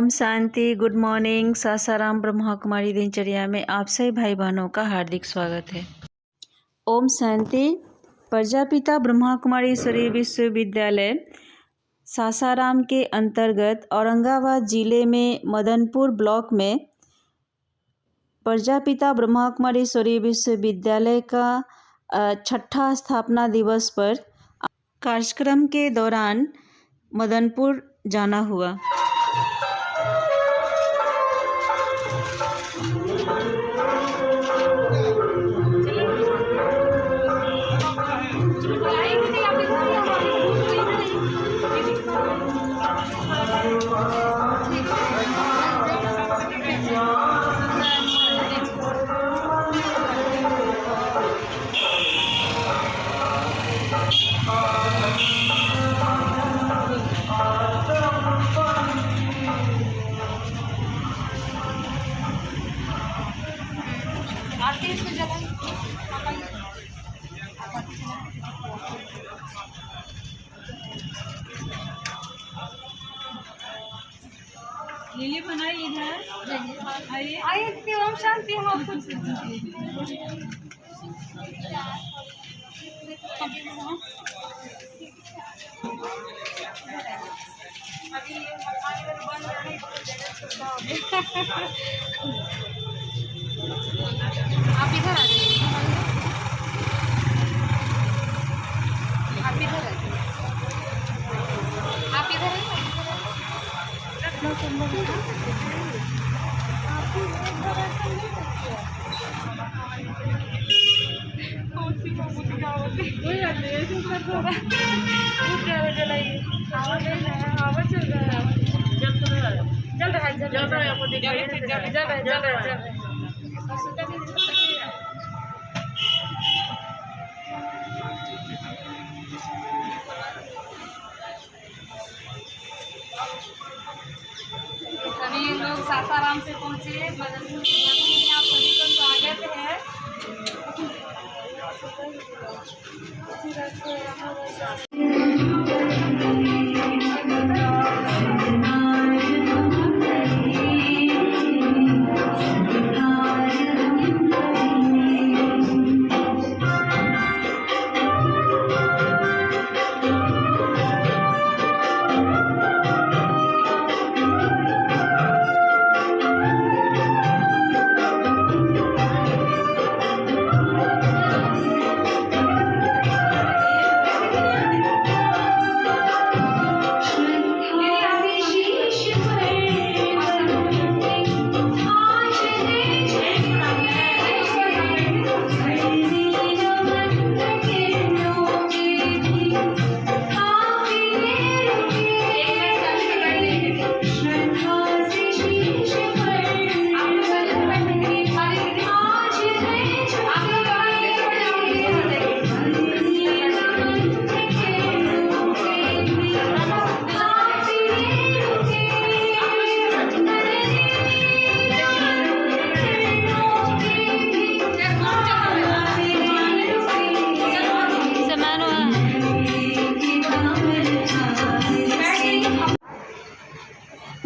ओम शांति। Good morning. Sasaram Brahma Kumari दिनचर्या में आप सभी भाई बहनों का हार्दिक स्वागत है। ओम शांति। प्रजापिता ब्रह्मा कुमारी ईश्वरीय विश्वविद्यालय सासाराम के अंतर्गत औरंगाबाद जिले में मदनपुर ब्लॉक में प्रजापिता ब्रह्मा कुमारी ईश्वरीय विश्वविद्यालय का छठा स्थापना दिवस पर कार्यक्रम के दौरान मदनपुर जाना हुआ। लिली बनाई इधर आइए आइए। ओम शांति। हम आप इधर आ जाइए। आप इधर आ जाइए। आप इधर आइए। सभी लोग सासाराम से पहुँचे मदनपुर में। आप सभी को स्वागत है।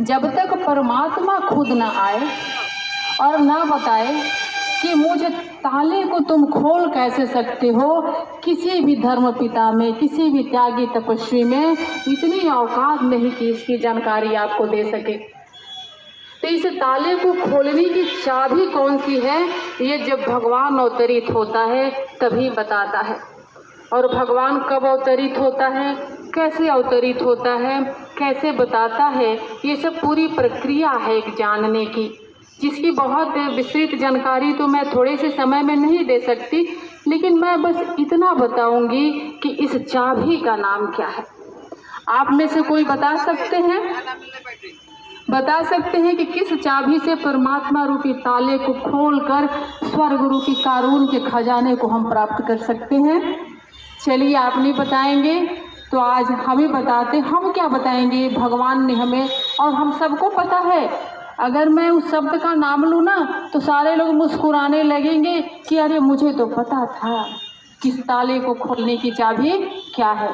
जब तक परमात्मा खुद न आए और न बताए कि मुझे ताले को तुम खोल कैसे सकते हो, किसी भी धर्म पिता में, किसी भी त्यागी तपस्वी में इतनी औकात नहीं कि इसकी जानकारी आपको दे सके। तो इस ताले को खोलने की चाबी कौन सी है, ये जब भगवान अवतरित होता है तभी बताता है। और भगवान कब अवतरित होता है, कैसे अवतरित होता है, कैसे बताता है, ये सब पूरी प्रक्रिया है एक जानने की, जिसकी बहुत विस्तृत जानकारी तो मैं थोड़े से समय में नहीं दे सकती। लेकिन मैं बस इतना बताऊंगी कि इस चाबी का नाम क्या है। आप में से कोई बता सकते हैं? बता सकते हैं कि किस चाबी से परमात्मा रूपी ताले को खोलकर स्वर्ग रूपी कारून के खजाने को हम प्राप्त कर सकते हैं? चलिए, आप नहीं बताएंगे तो आज हम ही बताते। हम क्या बताएंगे, भगवान ने हमें, और हम सबको पता है। अगर मैं उस शब्द का नाम लूँ ना तो सारे लोग मुस्कुराने लगेंगे कि अरे मुझे तो पता था कि इस ताले को खोलने की चाबी क्या है।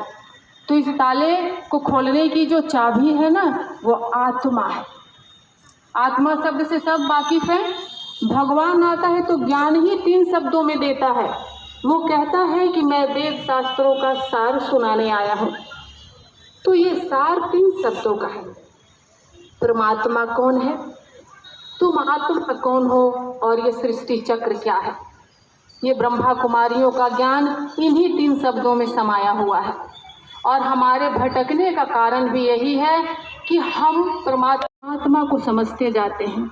तो इस ताले को खोलने की जो चाबी है ना, वो आत्मा है। आत्मा शब्द से सब वाकिफ है। भगवान आता है तो ज्ञान ही 3 शब्दों में देता है। वो कहता है कि मैं वेद शास्त्रों का सार सुनाने आया हूँ। तो ये सार 3 शब्दों का है। परमात्मा कौन है, तुम आत्मा कौन हो, और ये सृष्टि चक्र क्या है। ये ब्रह्मा कुमारियों का ज्ञान इन्हीं 3 शब्दों में समाया हुआ है। और हमारे भटकने का कारण भी यही है कि हम परमात्मा को समझते जाते हैं,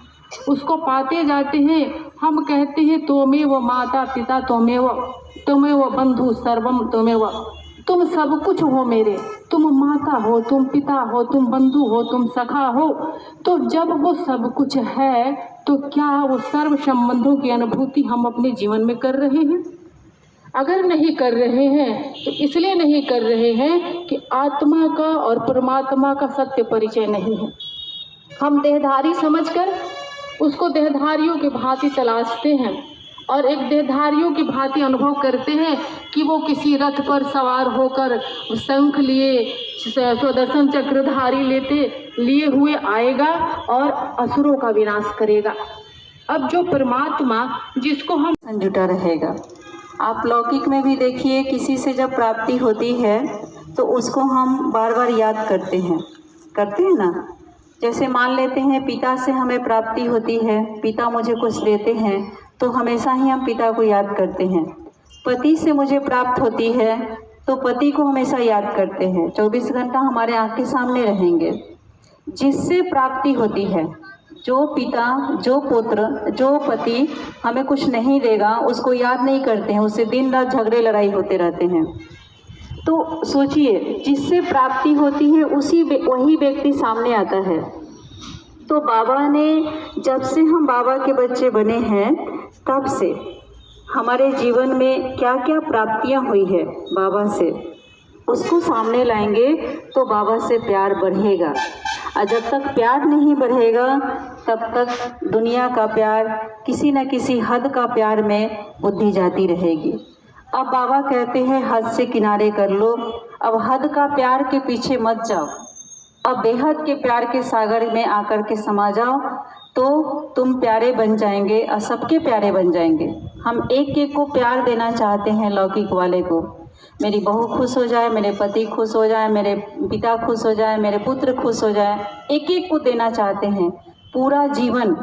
उसको पाते जाते हैं। हम कहते हैं त्वमेव माता पिता त्वमेव बंधु सर्वम त्वमेव, तुम सब कुछ हो मेरे, तुम माता हो, तुम पिता हो, तुम बंधु हो, तुम सखा हो। तो जब वो सब कुछ है तो क्या वो सर्व संबंधों की अनुभूति हम अपने जीवन में कर रहे हैं? अगर नहीं कर रहे हैं तो इसलिए नहीं कर रहे हैं कि आत्मा का और परमात्मा का सत्य परिचय नहीं है। हम देहधारी समझकर उसको देहधारियों की भांति तलाशते हैं और एक देहधारियों की भांति अनुभव करते हैं कि वो किसी रथ पर सवार होकर शंख लिए, सुदर्शन चक्रधारी लिए हुए आएगा और असुरों का विनाश करेगा। अब जो परमात्मा जिसको हम जुटा रहेगा। आप लौकिक में भी देखिए, किसी से जब प्राप्ति होती है तो उसको हम बार बार याद करते हैं ना। जैसे मान लेते हैं पिता से हमें प्राप्ति होती है, पिता मुझे कुछ देते हैं तो हमेशा ही हम पिता को याद करते हैं। पति से मुझे प्राप्त होती है तो पति को हमेशा याद करते हैं, 24 घंटा हमारे आँख के सामने रहेंगे। जिससे प्राप्ति होती है, जो पिता, जो पुत्र, जो पति हमें कुछ नहीं देगा उसको याद नहीं करते हैं, उससे दिन रात झगड़े लड़ाई होते रहते हैं। तो सोचिए, जिससे प्राप्ति होती है वही व्यक्ति सामने आता है। तो बाबा ने, जब से हम बाबा के बच्चे बने हैं तब से हमारे जीवन में क्या क्या प्राप्तियां हुई है बाबा से, उसको सामने लाएंगे तो बाबा से प्यार बढ़ेगा। और जब तक प्यार नहीं बढ़ेगा तब तक दुनिया का प्यार, किसी न किसी हद का प्यार में बुद्धि जाती रहेगी। अब बाबा कहते हैं हद से किनारे कर लो, अब हद का प्यार के पीछे मत जाओ, अब बेहद के प्यार के सागर में आकर के समा जाओ तो तुम प्यारे बन जाएंगे और सबके प्यारे बन जाएंगे। हम एक एक को प्यार देना चाहते हैं, लौकिक वाले को। मेरी बहू खुश हो जाए, मेरे पति खुश हो जाए, मेरे पिता खुश हो जाए, मेरे पुत्र खुश हो जाए, एक एक को देना चाहते हैं। पूरा जीवन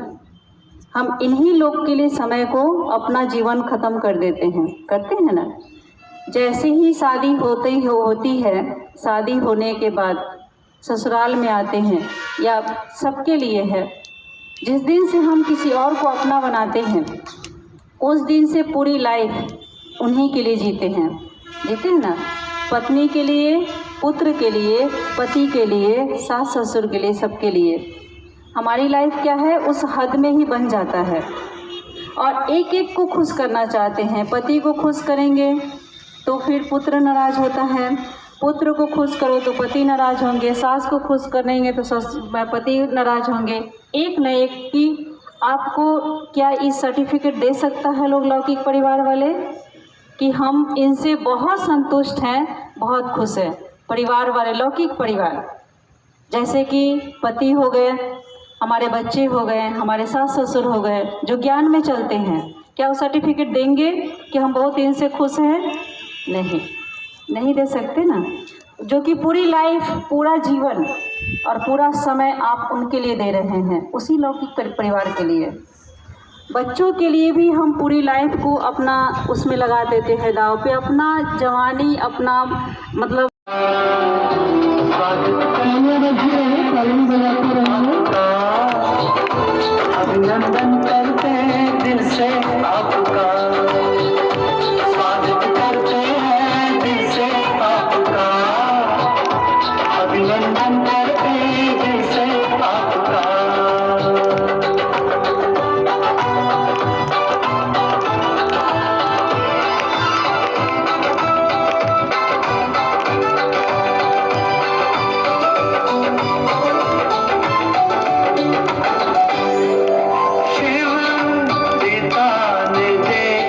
हम इन्हीं लोग के लिए समय को, अपना जीवन ख़त्म कर देते हैं, करते हैं ना। जैसे ही शादी होती है, शादी होने के बाद ससुराल में आते हैं, या सबके लिए है, जिस दिन से हम किसी और को अपना बनाते हैं उस दिन से पूरी लाइफ उन्हीं के लिए जीते हैं ना। पत्नी के लिए, पुत्र के लिए, पति के लिए, सास ससुर के लिए, सबके लिए हमारी लाइफ क्या है, उस हद में ही बन जाता है। और एक एक को खुश करना चाहते हैं। पति को खुश करेंगे तो फिर पुत्र नाराज होता है, पुत्र को खुश करो तो पति नाराज होंगे, सास को खुश करेंगे तो पति नाराज होंगे। एक न एक की आपको क्या इस सर्टिफिकेट दे सकता है लोग, लौकिक परिवार वाले, कि हम इनसे बहुत संतुष्ट हैं, बहुत खुश हैं। परिवार वाले, लौकिक परिवार, जैसे कि पति हो गए, हमारे बच्चे हो गए, हमारे सास ससुर हो गए, जो ज्ञान में चलते हैं, क्या वो सर्टिफिकेट देंगे कि हम बहुत इनसे खुश हैं? नहीं दे सकते ना। जो कि पूरी लाइफ, पूरा जीवन और पूरा समय आप उनके लिए दे रहे हैं, उसी लौकिक परिवार के लिए। बच्चों के लिए भी हम पूरी लाइफ को अपना उसमें लगा देते हैं दाव पे, अपना जवानी, अपना मतलब अभिनंदन करते हैं दिल से आपका, स्वागत करते हैं दिल से आपका, अभिनंदन करते हैं दिल से आपका। शिव देता ने दे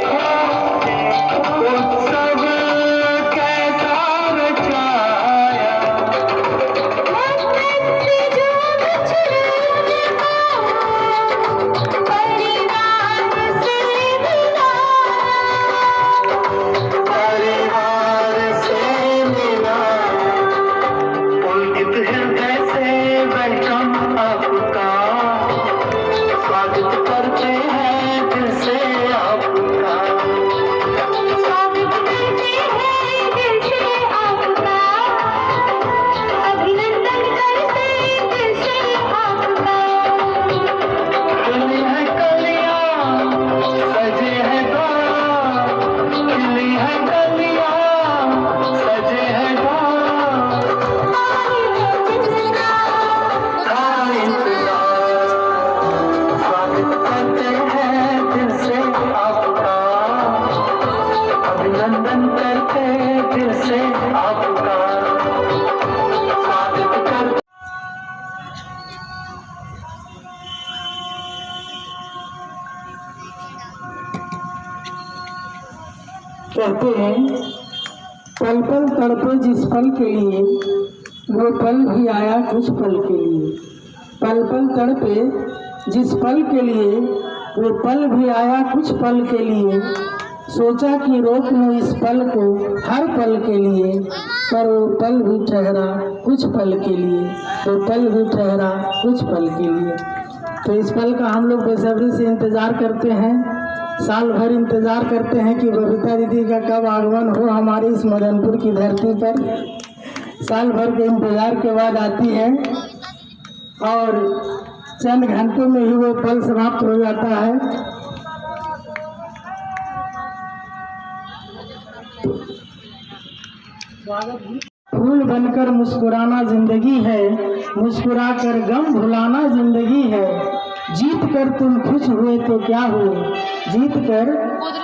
पल पल तड़पे जिस पल के लिए, वो पल भी आया कुछ पल के लिए। पल पल तड़पे जिस पल के लिए, वो पल भी आया कुछ पल के लिए। सोचा कि रोक लूं इस पल को हर पल के लिए, पर वो पल भी ठहरा कुछ पल के लिए, वो पल भी ठहरा कुछ पल के लिए। तो इस पल का हम लोग बेसब्री से इंतज़ार करते हैं, साल भर इंतज़ार करते हैं कि बबीता दीदी का कब आगमन हो हमारी इस मदनपुर की धरती पर। साल भर के इंतज़ार के बाद आती है और चंद घंटों में ही वो पल समाप्त हो जाता है। फूल बनकर मुस्कुराना जिंदगी है, मुस्कुराकर गम भुलाना जिंदगी है। जीत कर तुम खुश हुए तो क्या हुए, जीत कर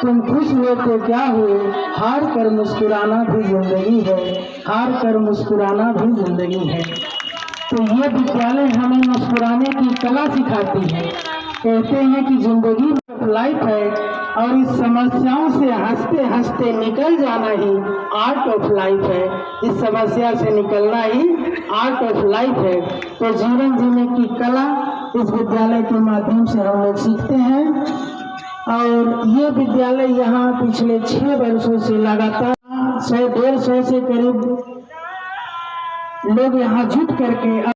तुम खुश हुए तो क्या हुए। हार कर मुस्कुराना भी जिंदगी है, हार कर मुस्कुराना भी जिंदगी है। तो ये विद्यालय हमें मुस्कुराने की कला सिखाती है। कहते हैं कि जिंदगी लाइफ है और इस समस्याओं से हंसते हंसते निकल जाना ही आर्ट ऑफ लाइफ है। इस समस्या से निकलना ही आर्ट ऑफ लाइफ है। तो जीवन जीने की कला इस विद्यालय के माध्यम से हम लोग सीखते हैं। और ये विद्यालय यहाँ पिछले 6 वर्षों से लगातार 100-150 से करीब लोग यहाँ जुट करके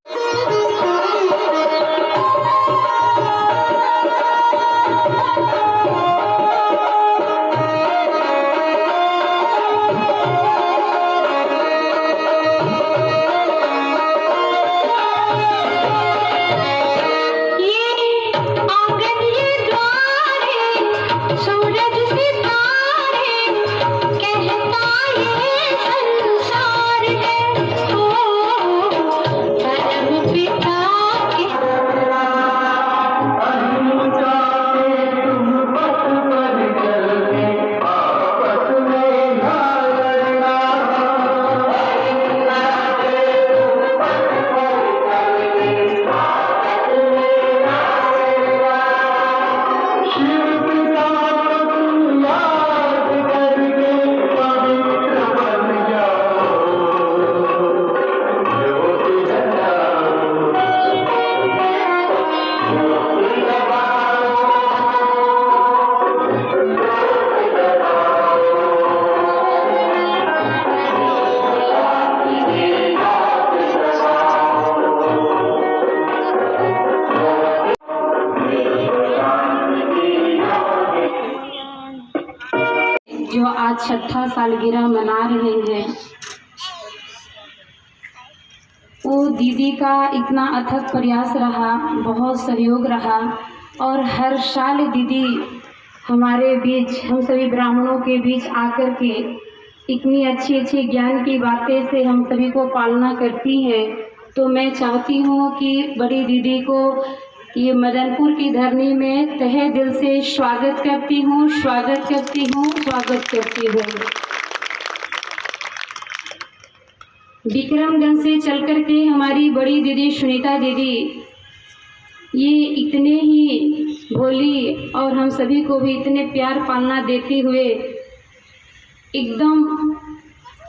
जो आज 6ठा सालगिरह मना रहे हैं, वो दीदी का इतना अथक प्रयास रहा, बहुत सहयोग रहा। और हर साल दीदी हमारे बीच, हम सभी ब्राह्मणों के बीच आकर के इतनी अच्छी अच्छी ज्ञान की बातें से हम सभी को पालना करती हैं। तो मैं चाहती हूँ कि बड़ी दीदी को ये मदनपुर की धरनी में तहे दिल से स्वागत करती हूँ, स्वागत करती हूँ, स्वागत करती हूँ। विक्रमगंज से चलकर के हमारी बड़ी दीदी सुनीता दीदी ये इतने ही भोली और हम सभी को भी इतने प्यार पालना देते हुए एकदम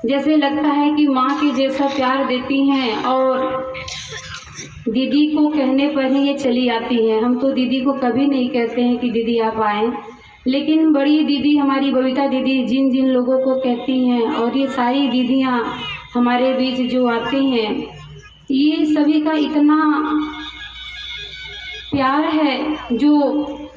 जैसे लगता है कि माँ के जैसा प्यार देती हैं। और दीदी को कहने पर ही ये चली आती हैं। हम तो दीदी को कभी नहीं कहते हैं कि दीदी आप आएँ, लेकिन बड़ी दीदी हमारी बबीता दीदी जिन जिन लोगों को कहती हैं और ये सारी दीदियाँ हमारे बीच जो आती हैं, ये सभी का इतना प्यार है जो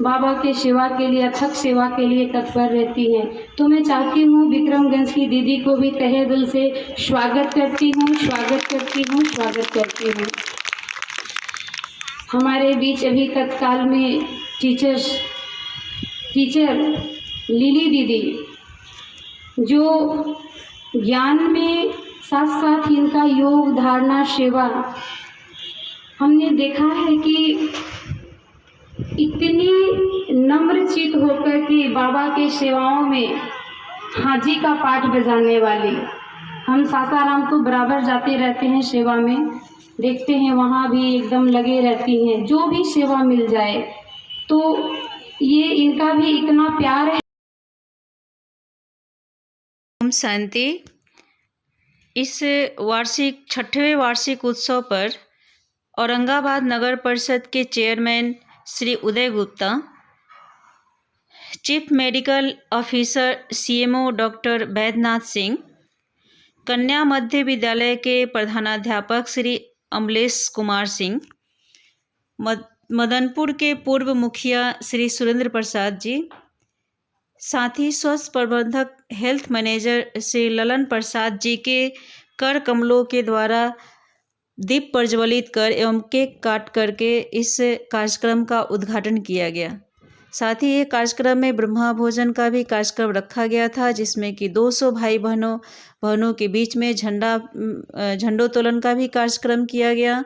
बाबा के सेवा के लिए, अथक सेवा के लिए तत्पर रहती है। तो मैं चाहती हूँ विक्रमगंज की दीदी को भी तहे दिल से स्वागत करती हूँ, स्वागत करती हूँ, स्वागत करती हूँ। हमारे बीच अभी तत्काल में टीचर लिली दीदी, जो ज्ञान में साथ साथ इनका योग, धारणा, सेवा, हमने देखा है कि इतनी नम्रचित होकर के बाबा के सेवाओं में हाजी का पाठ बजाने वाली। हम सासाराम तो बराबर जाते रहते हैं सेवा में, देखते हैं वहाँ भी एकदम लगे रहती हैं, जो भी सेवा मिल जाए। तो ये इनका भी इतना प्यार है। ओम शांति। इस वार्षिक 6वें वार्षिक उत्सव पर औरंगाबाद नगर परिषद के chairman Shri Uday Gupta, chief medical officer CMO doctor Vaidyanath Singh, कन्या मध्य विद्यालय के प्रधानाध्यापक श्री अमलेश कुमार सिंह, मदनपुर के पूर्व मुखिया श्री सुरेंद्र प्रसाद जी, साथ ही स्वास्थ्य प्रबंधक हेल्थ मैनेजर श्री ललन प्रसाद जी के कर कमलों के द्वारा दीप प्रज्वलित कर एवं केक काट करके इस कार्यक्रम का उद्घाटन किया गया। साथ ही ये कार्यक्रम में ब्रह्मा भोजन का भी कार्यक्रम रखा गया था, जिसमें कि 200 भाई बहनों के बीच में झंडोत्तोलन का भी कार्यक्रम किया गया।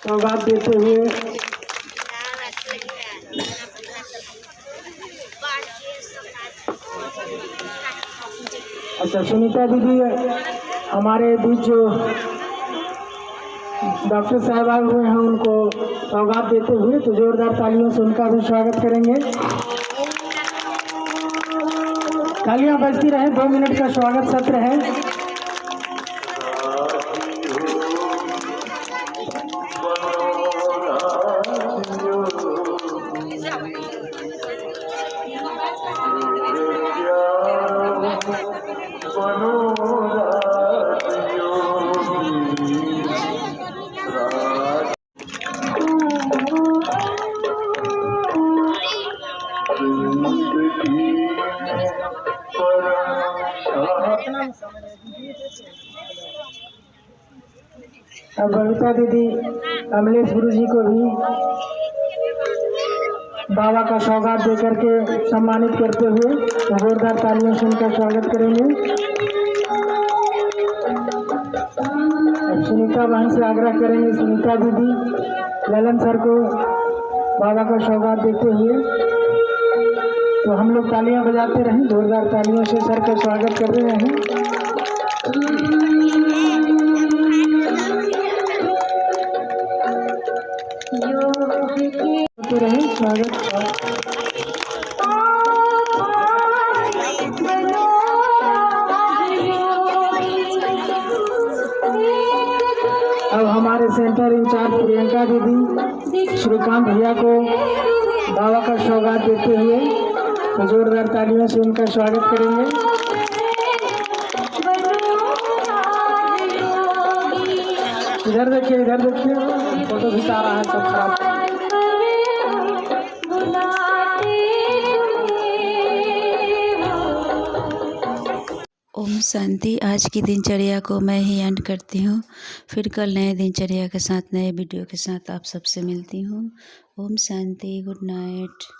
सौगात देते हुए अच्छा सुनीता दीदी हमारे बीच जो डॉक्टर साहब आए हुए हैं उनको सौगात देते हुए तो जोरदार तालियों से उनका भी स्वागत करेंगे। तालियां बजती रहे, 2 मिनट का स्वागत सत्र है। अब बबीता दीदी अमलेश गुरु जी को भी बाबा का सौगात देकर के सम्मानित करते हुए जोरदार तालियों से उनका स्वागत करेंगे। अब सुनीता बहन से आग्रह करेंगे, सुनीता दीदी ललन सर को बाबा का सौगात देते हुए तो हम लोग तालियां बजाते रहें, जोरदार तालियों से सर का स्वागत कर रहे हैं। रहे स्वागत। अब हमारे सेंटर इंचार्ज प्रियंका दीदी श्रीकांत भैया को बाबा का सौगात देते हुए तो जोरदार तालियों से उनका स्वागत करेंगे। इधर देखिए फोटो खिंचा रहा है सब खराब। ओम शांति। आज की दिनचर्या को मैं ही एंड करती हूँ। फिर कल नए दिनचर्या के साथ, नए वीडियो के साथ आप सबसे मिलती हूँ। ओम शांति। Good night.